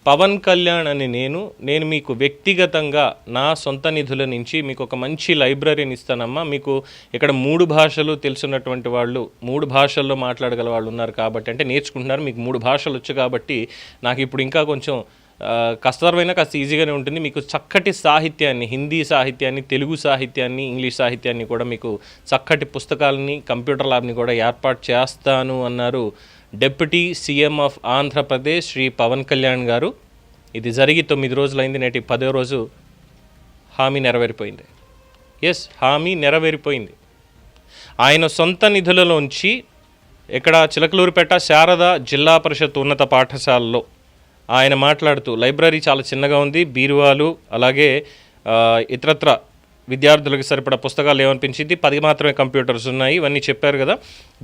పవన్ కళ్యాణ్ అని నేను మీకు వ్యక్తిగతంగా నా సొంత నిధుల నుంచి మీకు ఒక మంచి లైబ్రరీని ఇస్తానమ్మా. మీకు ఇక్కడ 3 భాషలు తెలుసున్నటువంటి వాళ్ళు, 3 భాషల్లో మాట్లాడగల వాళ్ళు ఉన్నారు కాబట్టి, అంటే నేర్చుకుంటున్నారు, మీకు 3 భాషలు వచ్చు కాబట్టి నాకు ఇప్పుడు ఇంకా కొంచెం కష్టతరమైన కాస్త ఈజీగానే ఉంటుంది. మీకు చక్కటి సాహిత్యాన్ని, హిందీ సాహిత్యాన్ని, తెలుగు సాహిత్యాన్ని, ఇంగ్లీష్ సాహిత్యాన్ని కూడా మీకు చక్కటి పుస్తకాలని, కంప్యూటర్ ల్యాబ్ని కూడా ఏర్పాటు చేస్తాను అన్నారు deputy CM of Andhra Pradesh Shri Pawan Kalyan గారు. ఇది జరిగి 9 రోజులైంది. నేటి 10వ రోజు హామీ నెరవేరిపోయింది. ఎస్, హామీ నెరవేరిపోయింది. ఆయన సొంత నిధులలోంచి ఇక్కడ చిలకలూరిపేట శారద జిల్లా పరిషత్ ఉన్నత పాఠశాలలో ఆయన మాట్లాడుతూ, లైబ్రరీ చాలా చిన్నగా ఉంది, బీరువాలు అలాగే ఇతరత్ర విద్యార్థులకు సరిపడా పుస్తకాలు ఏమనిపించింది, 10 మాత్రమే కంప్యూటర్స్ ఉన్నాయి, ఇవన్నీ చెప్పారు కదా.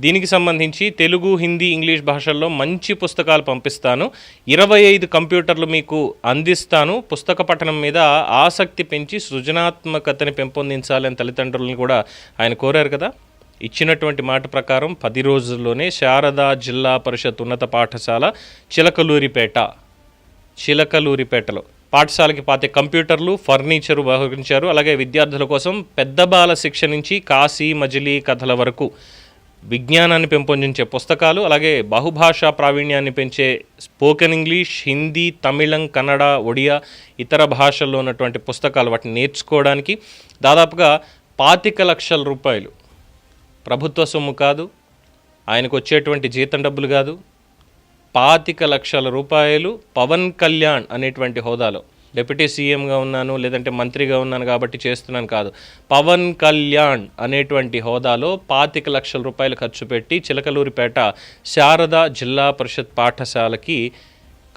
దీనికి సంబంధించి తెలుగు, హిందీ, ఇంగ్లీష్ భాషల్లో మంచి పుస్తకాలు పంపిస్తాను, 25 కంప్యూటర్లు మీకు అందిస్తాను, పుస్తక పఠనం మీద ఆసక్తి పెంచి సృజనాత్మకతని పెంపొందించాలని తల్లిదండ్రులను కూడా ఆయన కోరారు కదా. ఇచ్చినటువంటి మాట ప్రకారం 10 రోజుల్లోనే శారదా జిల్లా పరిషత్ ఉన్నత పాఠశాల చిలకలూరిపేటలో పాఠశాలకి 5 కంప్యూటర్లు, ఫర్నిచరు బహుకరించారు. అలాగే విద్యార్థుల కోసం పెద్ద బాల శిక్ష నుంచి కాశీ మజిలీ కథల వరకు విజ్ఞానాన్ని పెంపొందించే పుస్తకాలు, అలాగే బహుభాషా ప్రావీణ్యాన్ని పెంచే స్పోకెన్ ఇంగ్లీష్, హిందీ, తమిళం, కన్నడ, ఒడియా, ఇతర భాషల్లో ఉన్నటువంటి పుస్తకాలు, వాటిని నేర్చుకోవడానికి దాదాపుగా 25 లక్షల రూపాయలు ప్రభుత్వ సొమ్ము కాదు, ఆయనకు వచ్చేటువంటి జీతం డబ్బులు కాదు, 25 లక్షల రూపాయలు పవన్ కళ్యాణ్ అనేటువంటి హోదాలో, డిప్యూటీ సీఎంగా ఉన్నాను లేదంటే మంత్రిగా ఉన్నాను కాబట్టి చేస్తున్నాను కాదు, పవన్ కళ్యాణ్ అనేటువంటి హోదాలో 25 లక్షల రూపాయలు ఖర్చు పెట్టి చిలకలూరిపేట శారదా జిల్లా పరిషత్ పాఠశాలకి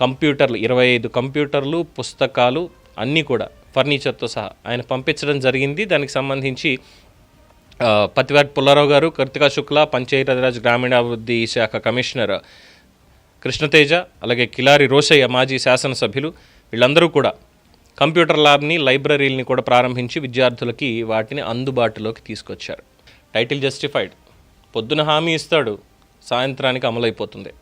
కంప్యూటర్లు, 25 కంప్యూటర్లు, పుస్తకాలు అన్నీ కూడా ఫర్నిచర్తో సహా ఆయన పంపించడం జరిగింది. దానికి సంబంధించి పతివాటి పుల్లారావు గారు, కృతికా శుక్లా, పంచాయతీరాజ్ గ్రామీణాభివృద్ధి శాఖ కమిషనర్ కృష్ణతేజ, అలాగే కిలారి రోషయ్య మాజీ శాసనసభ్యులు, వీళ్ళందరూ కూడా కంప్యూటర్ ల్యాబ్ని, లైబ్రరీలని కూడా ప్రారంభించి విద్యార్థులకి వాటిని అందుబాటులోకి తీసుకొచ్చారు. Title justified. పొద్దున హామీ ఇస్తాడు, సాయంత్రానికి అమలైపోతుంది.